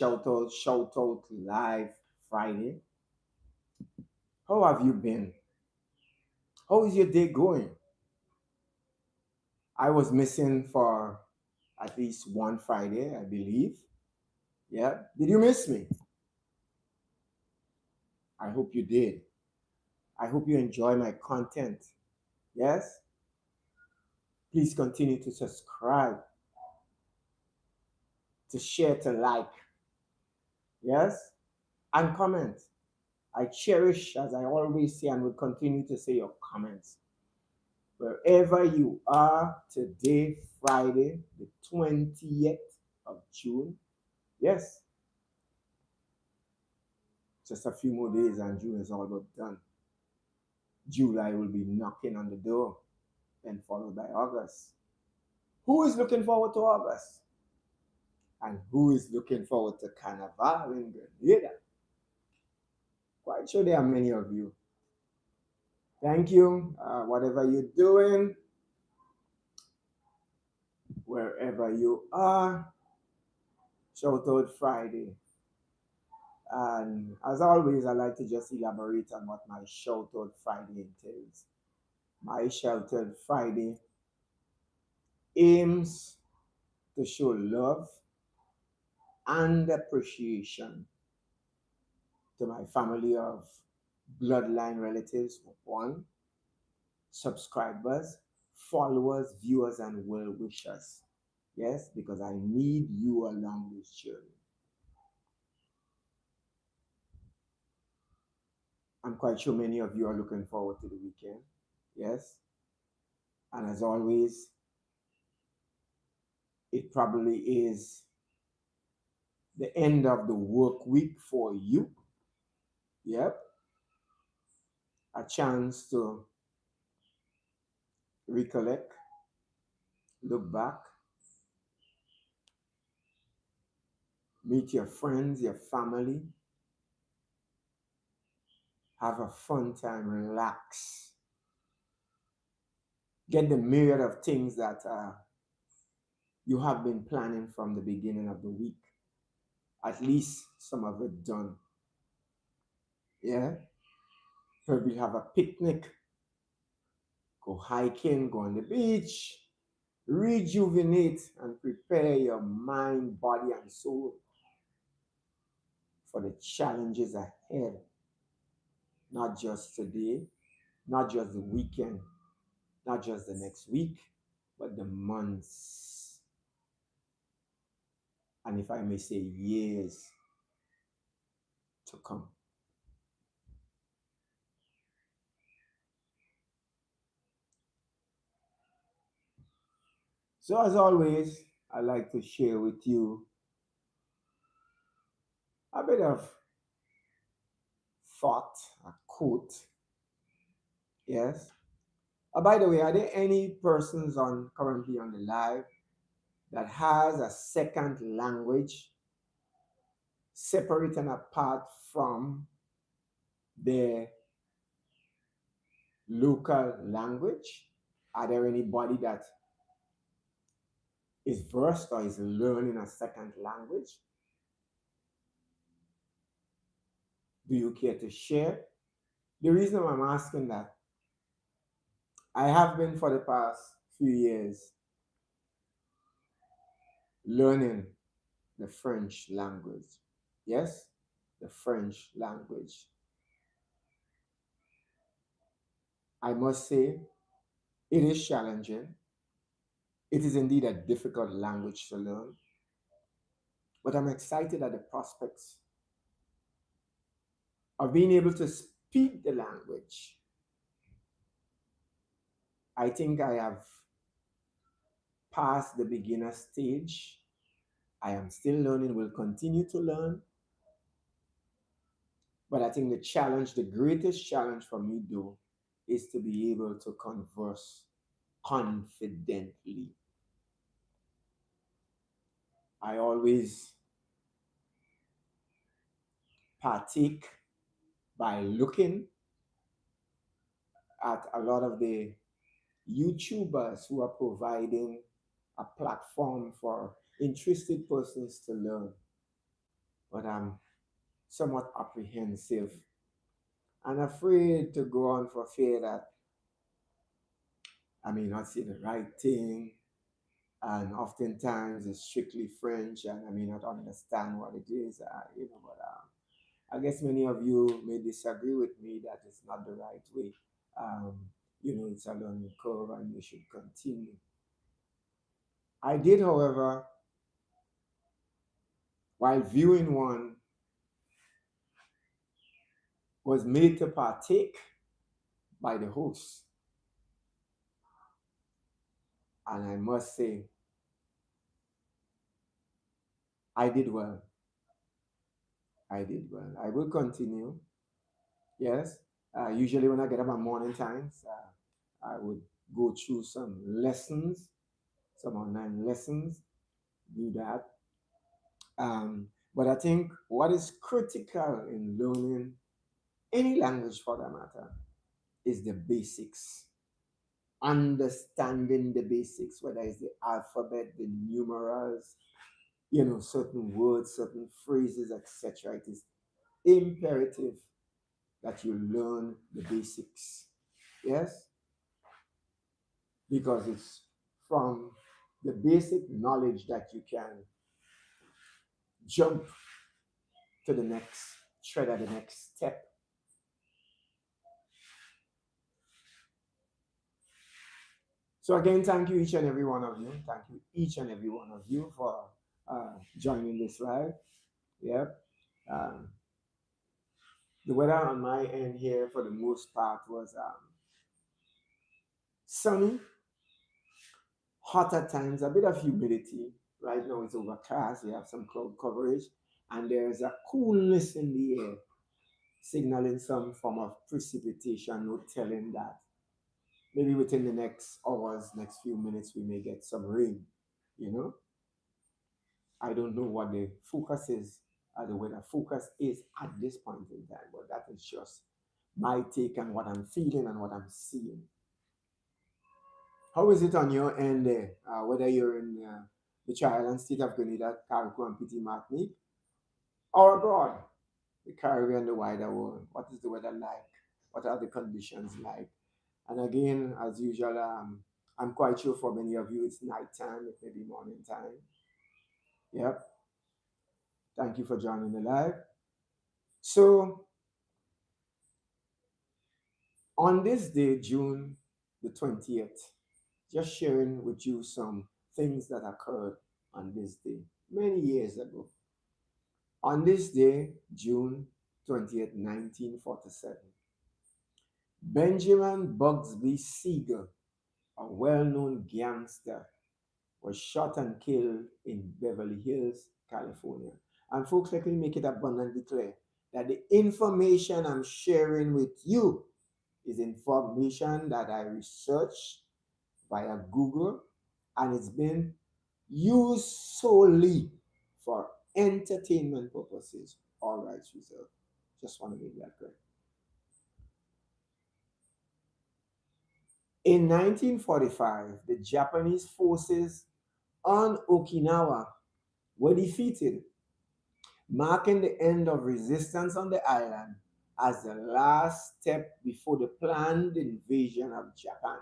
Shout out live Friday. How have you been? How is your day going? I was missing for at least one Friday, I believe. Yeah. Did you miss me? I hope you did. I hope you enjoy my content. Yes? Please continue to subscribe, to share, to like. Yes? And comment. I cherish, as I always say, and will continue to say, your comments. Wherever you are today, Friday, the 20th of June. Yes, just a few more days and June is all but done. July will be knocking on the door and followed by August. Who is looking forward to August? And who is looking forward to Carnival in Grenada? Quite sure there are many of you. Thank you. Whatever you're doing, wherever you are, shout out Friday. And as always, I like to just elaborate on what my shout out Friday entails. My shout out Friday aims to show love and appreciation to my family of bloodline relatives, one, subscribers, followers, viewers, and well wishers. Yes, because I need you along this journey. I'm quite sure many of you are looking forward to the weekend. Yes. And as always, it probably is the end of the work week for you. Yep. A chance to recollect, look back, meet your friends, your family, have a fun time, relax, get the myriad of things that you have been planning from the beginning of the week. At least some of it done. Yeah. Probably have a picnic, go hiking, go on the beach, rejuvenate and prepare your mind, body, and soul for the challenges ahead. Not just today, not just the weekend, not just the next week, but the months, and if I may say, years to come. So, as always, I like to share with you a bit of thought, a quote. Yes. By the way, are there any persons on currently on the live that has a second language separate and apart from their local language? Are there anybody that is versed or is learning a second language? Do you care to share? The reason I'm asking that, I have been for the past few years learning the French language. Yes, the French language. I must say, it is challenging. It is indeed a difficult language to learn, but I'm excited at the prospects of being able to speak the language. I think I have passed the beginner stage. I am still learning, will continue to learn. But I think the challenge, the greatest challenge for me though, is to be able to converse confidently. I always partake by looking at a lot of the YouTubers who are providing a platform for interested persons to learn. but I'm somewhat apprehensive and afraid to go on for fear that I may not say the right thing. And oftentimes it's strictly French, and I may not understand what it is, but I guess many of you may disagree with me that it's not the right way. Um, it's a learning curve and you should continue. I did, however, while viewing one, was made to partake by the host. And I must say, I did well. I did well. I will continue. Yes. Usually, when I get up at morning times, I would go through some lessons, some online lessons, do that. But I think what is critical in learning any language for that matter is the basics. Understanding the basics, whether it's the alphabet, the numerals, certain words, certain phrases, etc. It is imperative that you learn the basics. Yes? Because it's from the basic knowledge that you can jump to the next thread at the next step. So again, thank you each and every one of you. Thank you each and every one of you for joining this live. Yep. Um, the weather on my end here, for the most part, was sunny, hot at times, a bit of humidity. Right now it's overcast. We have some cloud coverage, and there's a coolness in the air, signaling some form of precipitation. No telling that maybe within the next hours, next few minutes, we may get some rain. You know, I don't know what the focus is, the weather focus is at this point in time, but that is just my take on what I'm feeling and what I'm seeing. How is it on your end there? Whether you're in the Island state of Grenada, Carriacou, and Petit Martinique, or abroad, the Caribbean, the wider world. What is the weather like? What are the conditions like? And again, as usual, I'm quite sure for many of you it's nighttime, it may be morning time. Yep. Thank you for joining the live. So, on this day, June the 20th, just sharing with you some things that occurred on this day many years ago. On this day, June 20th, 1947, Benjamin Bugsby Siegel, a well known gangster, was shot and killed in Beverly Hills, California. And folks, let me make it abundantly clear that the information I'm sharing with you is information that I researched via Google, and it's been used solely for entertainment purposes. All rights reserved. Just want to make that clear. In 1945, the Japanese forces on Okinawa were defeated, marking the end of resistance on the island as the last step before the planned invasion of Japan.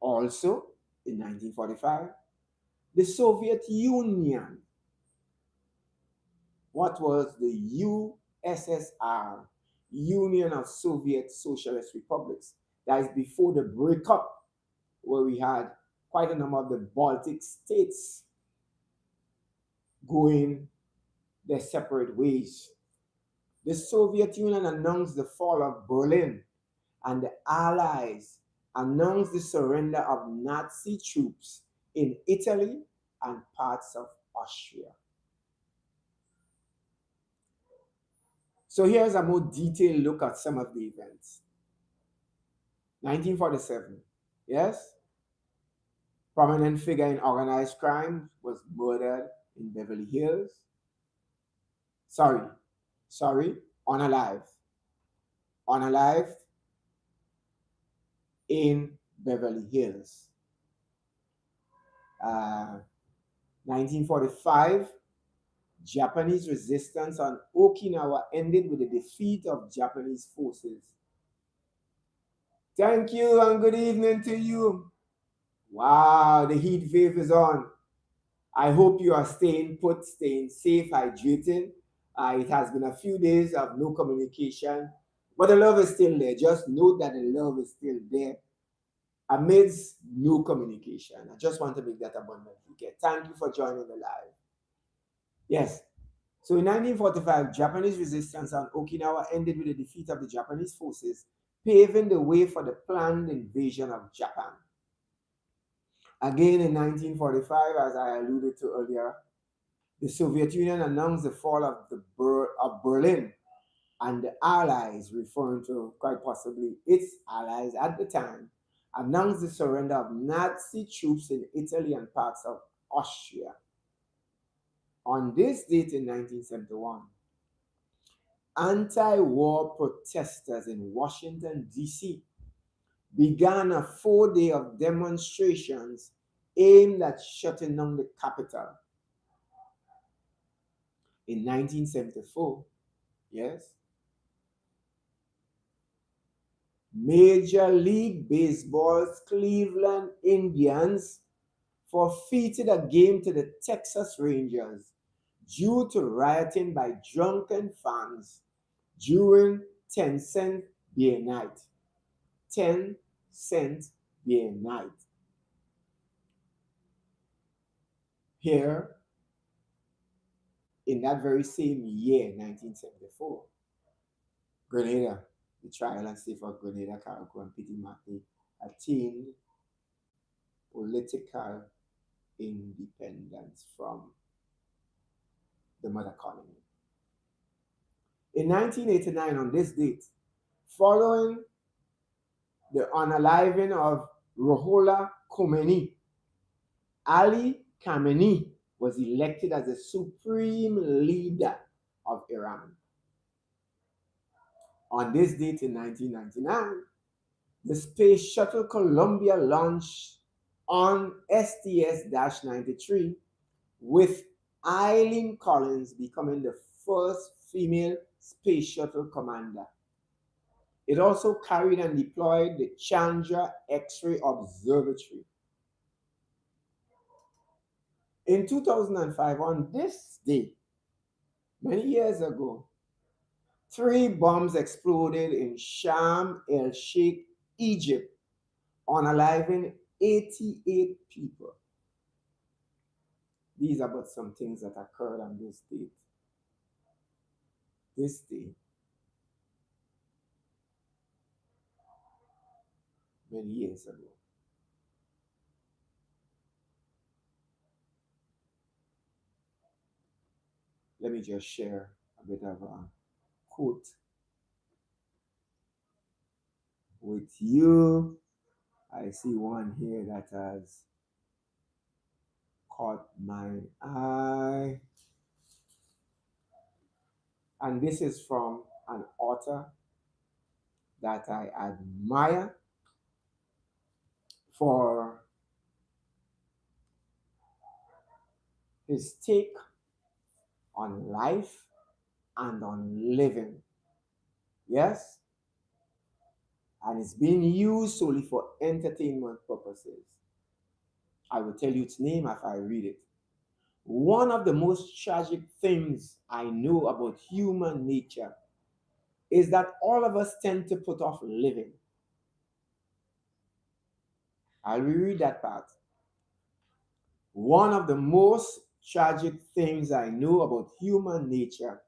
Also, in 1945, the Soviet Union, what was the USSR, Union of Soviet Socialist Republics, that is before the breakup, where we had quite a number of the Baltic states going their separate ways. The Soviet Union announced the fall of Berlin, and the Allies announced the surrender of Nazi troops in Italy and parts of Austria. So here's a more detailed look at some of the events. 1947, yes? Prominent figure in organized crime was murdered in Beverly Hills. Sorry, unalive. Unalive in Beverly Hills. 1945, Japanese resistance on Okinawa ended with the defeat of Japanese forces. Thank you and good evening to you. Wow, the heat wave is on. I hope you are staying put, staying safe, hydrated. It has been a few days of no communication, but the love is still there. Just know that the love is still there amidst no communication. I just want to make that abundantly clear. Thank you for joining the live. Yes. So in 1945, Japanese resistance on Okinawa ended with the defeat of the Japanese forces, paving the way for the planned invasion of Japan. Again in 1945, as I alluded to earlier, the Soviet Union announced the fall of Berlin, and the Allies, referring to quite possibly its allies at the time, announced the surrender of Nazi troops in Italy and parts of Austria. On this date in 1971, anti-war protesters in Washington, D.C. began a 4-day of demonstrations aimed at shutting down the Capitol. In 1974, yes, Major League Baseball's Cleveland Indians forfeited a game to the Texas Rangers due to rioting by drunken fans during 10-cent beer night. 10-cent beer night. Here, in that very same year, 1974, Grenada, the trial and state of Grenada, Carriacou, and Petit Martin attained political independence from the mother colony. In 1989, on this date, following the unaliving of Ruhollah Khomeini, Ali Khamenei was elected as the supreme leader of Iran. On this date in 1999, the Space Shuttle Columbia launched on STS-93, with Eileen Collins becoming the first female space shuttle commander. It also carried and deployed the Chandra X-ray Observatory. In 2005, on this day, many years ago, 3 bombs exploded in Sharm el-Sheikh, Egypt, unaliving 88 people. These are but some things that occurred on this date. This day, many years ago. Let me just share a bit of a quote with you. I see one here that has caught my eye. And this is from an author that I admire for his take on life and on living. Yes? And it's being used solely for entertainment purposes. I will tell you its name after I read it. One of the most tragic things I know about human nature is that all of us tend to put off living. I'll reread that part. One of the most tragic things I know about human nature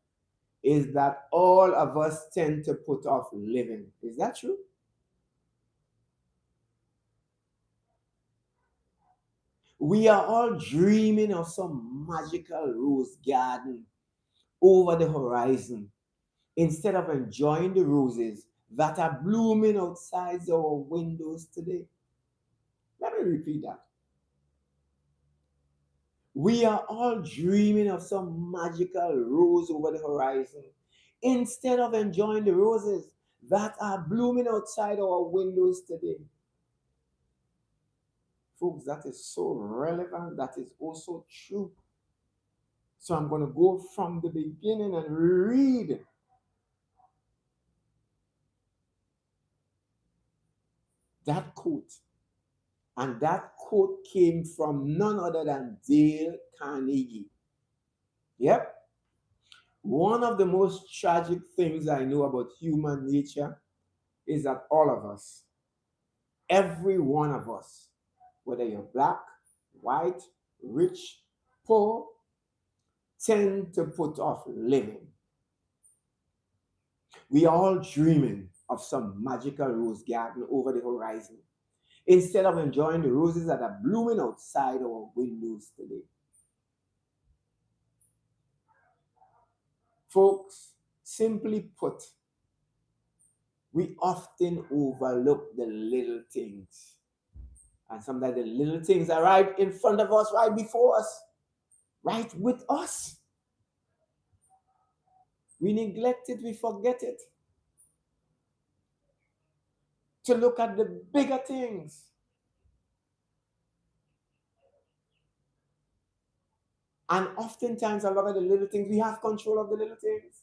is that all of us tend to put off living. Is that true? We are all dreaming of some magical rose garden over the horizon instead of enjoying the roses that are blooming outside our windows today. Let me repeat that. We are all dreaming of some magical rose over the horizon instead of enjoying the roses that are blooming outside our windows today. Folks, that is so relevant, that is also true. So I'm going to go from the beginning and read that quote. And that quote came from none other than Dale Carnegie. Yep. One of the most tragic things I know about human nature is that all of us, every one of us, whether you're black, white, rich, poor, tend to put off living. We are all dreaming of some magical rose garden over the horizon instead of enjoying the roses that are blooming outside our windows today. Folks, simply put, we often overlook the little things. And sometimes the little things are right in front of us, right before us, right with us. We neglect it, we forget it. To look at the bigger things. And oftentimes, a lot of the little things, we have control of the little things.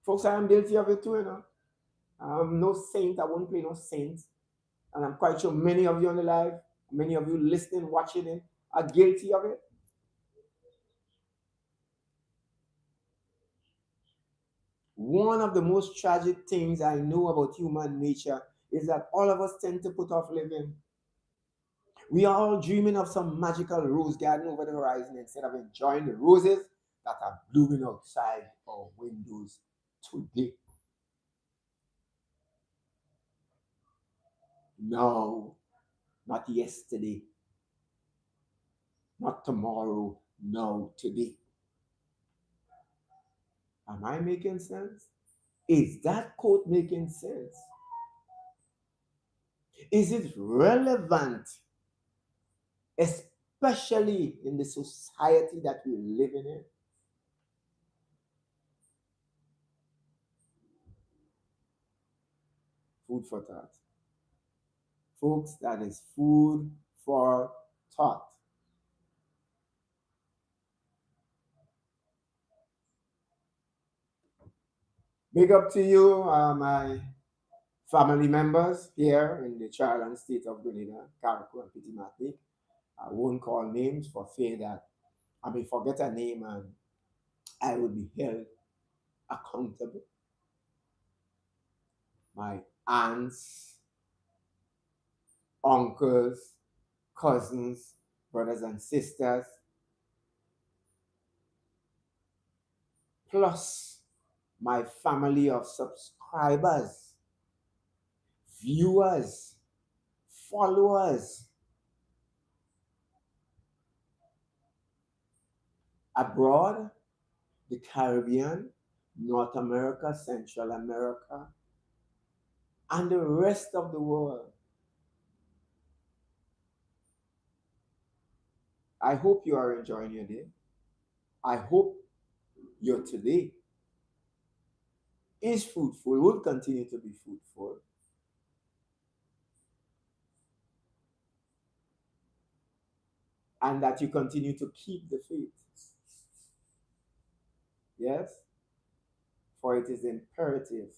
Folks, I am guilty of it too, you know. I'm no saint, I won't play no saint. And I'm quite sure many of you on the live, many of you listening, watching it, are guilty of it. One of the most tragic things I know about human nature is that all of us tend to put off living. We are all dreaming of some magical rose garden over the horizon instead of enjoying the roses that are blooming outside our windows today. No, not yesterday, not tomorrow, no, today. Am I making sense? Is that quote making sense? Is it relevant, especially in the society that we're living in? Food for thought. Folks, that is food for thought. Big up to you, my family members here in the Trial and State of Grenada, Carriacou and Petit Martinique. I won't call names for fear that I may forget a name and I will be held accountable. My aunts, uncles, cousins, brothers and sisters, plus my family of subscribers, viewers, followers abroad, the Caribbean, North America, Central America, and the rest of the world. I hope you are enjoying your day. I hope your today is fruitful, will continue to be fruitful, and that you continue to keep the faith. Yes? For it is imperative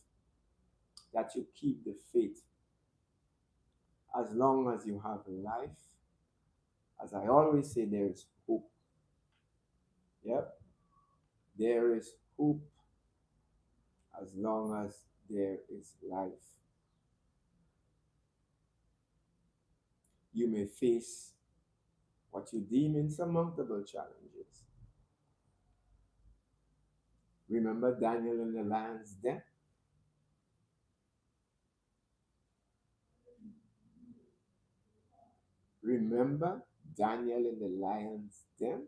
that you keep the faith as long as you have life. As I always say, there is hope. Yep, there is hope as long as there is life. You may face what you deem insurmountable challenges. Remember Daniel in the lion's den? Remember Daniel in the lion's den?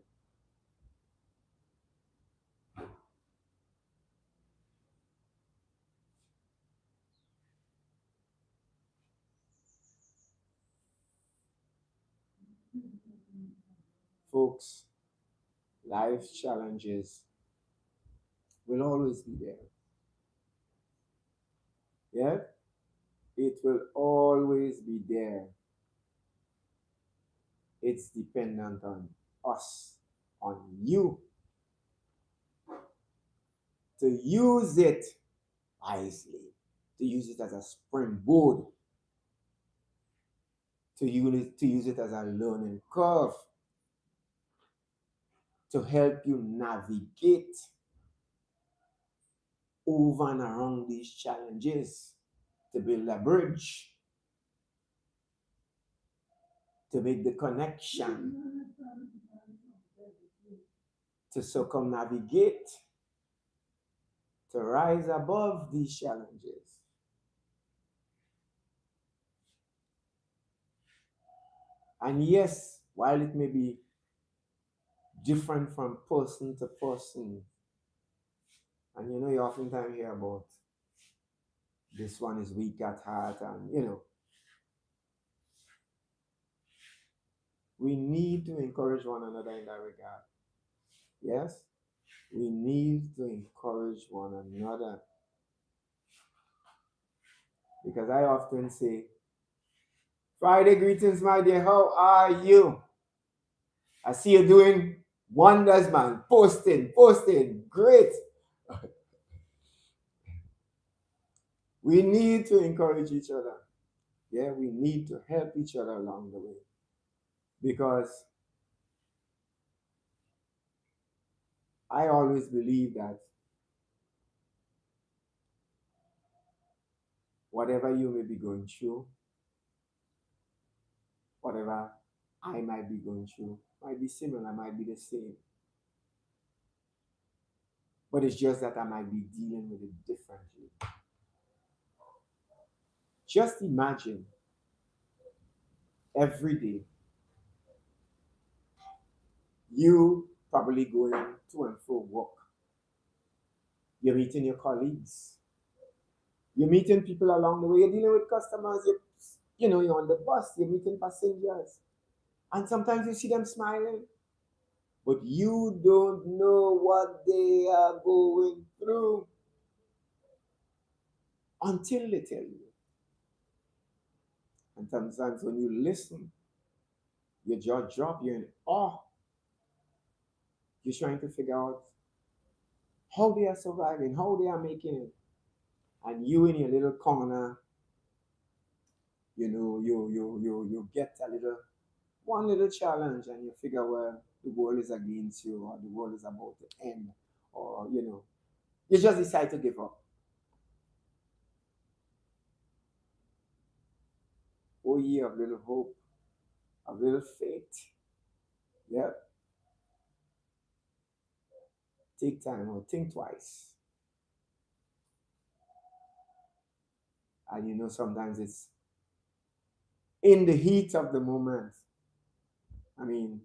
Folks, life challenges will always be there. Yeah? It will always be there. It's dependent on us on you to use it wisely, to use it as a springboard, to use it as a learning curve, to help you navigate over and around these challenges, to build a bridge, to make the connection, to circumnavigate, to rise above these challenges. And yes, while it may be different from person to person, and you oftentimes hear about this one is weak at heart, and we need to encourage one another in that regard. Yes, we need to encourage one another. Because I often say, Friday greetings, my dear, how are you? I see you doing wonders, man. Posting, great. We need to encourage each other. Yeah, we need to help each other along the way. Because I always believe that whatever you may be going through, whatever I might be going through, might be similar, might be the same. But it's just that I might be dealing with it differently. Just imagine every day you probably going to and fro work. You're meeting your colleagues. You're meeting people along the way. You're dealing with customers. You're on the bus. You're meeting passengers. And sometimes you see them smiling. But you don't know what they are going through until they tell you. And sometimes when you listen, your jaw drop, you're in awe. You're trying to figure out how they are surviving, how they are making it. And you in your little corner, you get one little challenge and you figure, well, the world is against you or the world is about to end, or you just decide to give up. Oh, ye of little hope, of little faith. Yeah. Take time or think twice. And sometimes it's in the heat of the moment. I mean,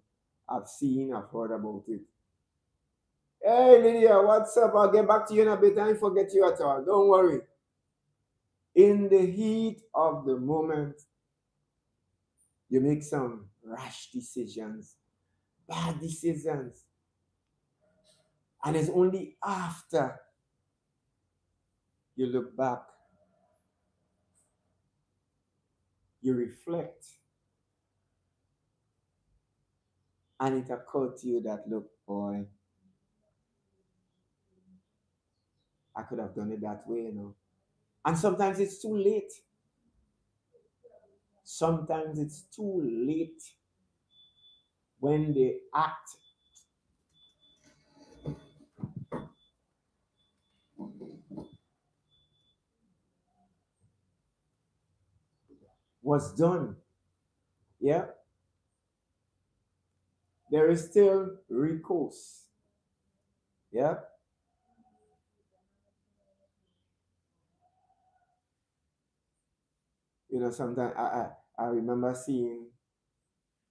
I've heard about it. Hey, Lydia, what's up? I'll get back to you in a bit. I didn't forget you at all. Don't worry. In the heat of the moment, you make some rash decisions, bad decisions. And it's only after you look back, you reflect, and it occurred to you that, look, boy, I could have done it that way. And sometimes it's too late. Sometimes it's too late when the act was done. Yeah. There is still recourse. Yeah. Sometimes I remember seeing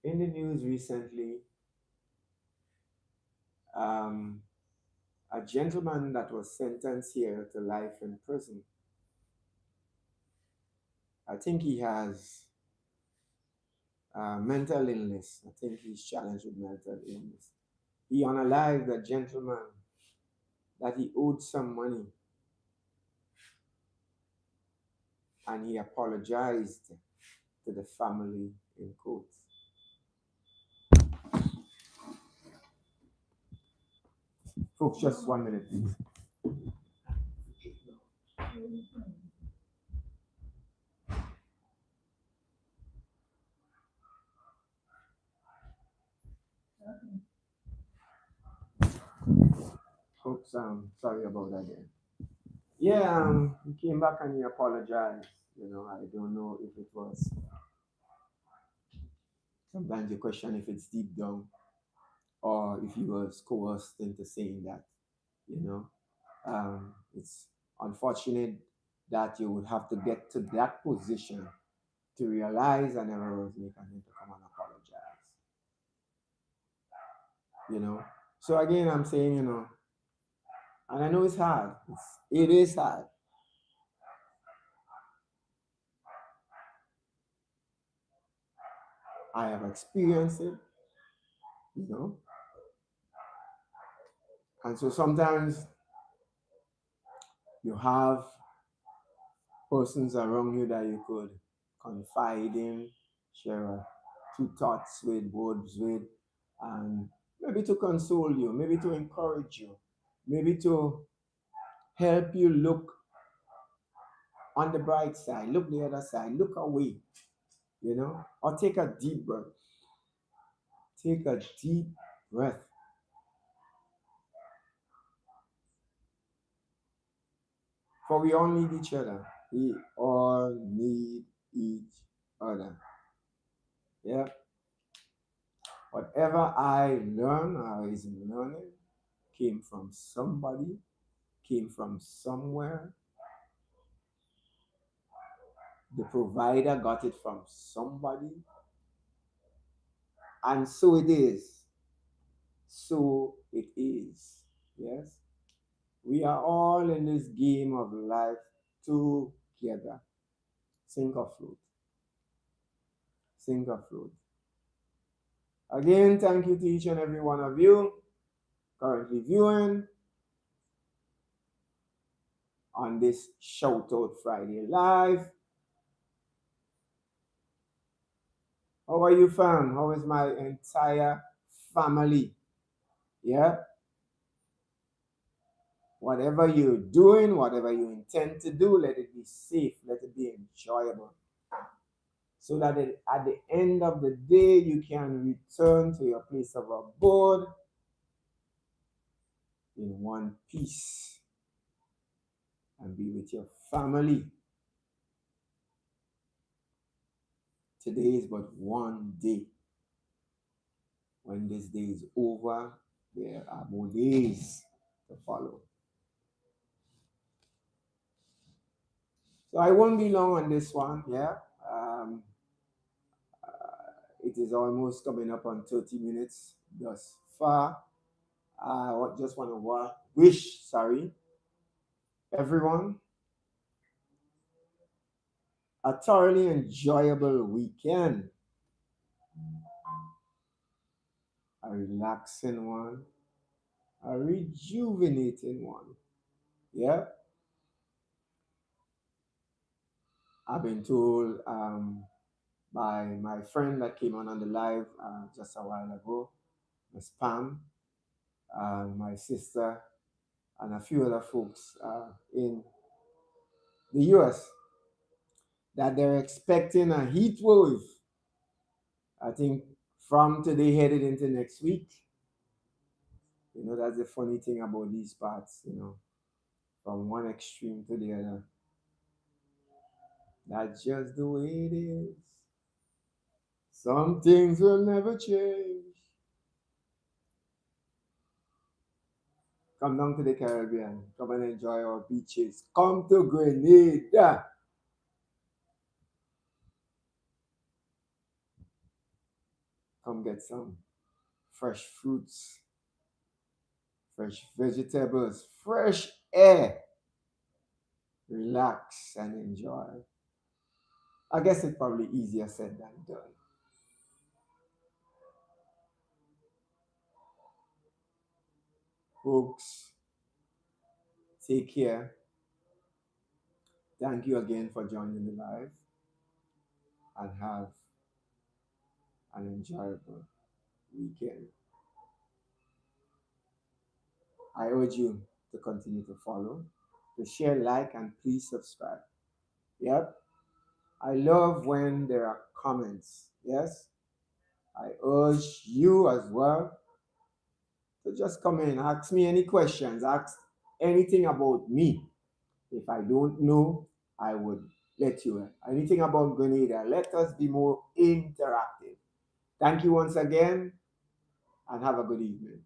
in the news recently um, a gentleman that was sentenced here to life in prison. I think he has mental illness. I think he's challenged with mental illness. He unalived a gentleman that he owed some money, and he apologized to the family in court. Folks, just 1 minute, please. Folks, sorry about that again. Yeah, he came back and he apologized. I don't know if it was. Sometimes you question if it's deep down or if he was coerced into saying that. You know, it's unfortunate that you would have to get to that position to realize an error was made and then to come and apologize. You know, so again, I'm saying, and I know it's hard. It is hard. I have experienced it, you know, and so sometimes you have persons around you that you could confide in, share two thoughts with, words with, and maybe to console you, maybe to encourage you, maybe to help you look on the bright side, look the other side, look away, or take a deep breath. Take a deep breath. For we all need each other. We all need each other. Yeah. Whatever I learn or is learning came from somebody, came from somewhere. The provider got it from somebody. And so it is. So it is. Yes. We are all in this game of life together. Sink or float. Sink or float. Again, thank you to each and every one of you currently viewing on this Shout Out Friday Live. How are you, fam? How is my entire family? Yeah? Whatever you're doing, whatever you intend to do, let it be safe, let it be enjoyable. So that at the end of the day, you can return to your place of abode in one piece and be with your family. Today is but one day. When this day is over, there are more days to follow. So I won't be long on this one, yeah. It is almost coming up on 30 minutes thus far. I just want to wish, everyone a thoroughly enjoyable weekend, a relaxing one, a rejuvenating one. Yeah, I've been told by my friend that came on the live just a while ago, Miss Pam, my sister, and a few other folks in the US, that they're expecting a heat wave. I think from today headed into next week. That's the funny thing about these parts, from one extreme to the other. That's just the way it is. Some things will never change. Come down to the Caribbean. Come and enjoy our beaches. Come to Grenada. Come get some fresh fruits, fresh vegetables, fresh air. Relax and enjoy. I guess it's probably easier said than done. Folks, take care. Thank you again for joining the live and have an enjoyable weekend. I urge you to continue to follow, to share, like, and please subscribe. Yep. I love when there are comments. Yes. I urge you as well to just come in, ask me any questions, ask anything about me. If I don't know, I would let you in. Anything about Grenada, let us be more interactive. Thank you once again and have a good evening.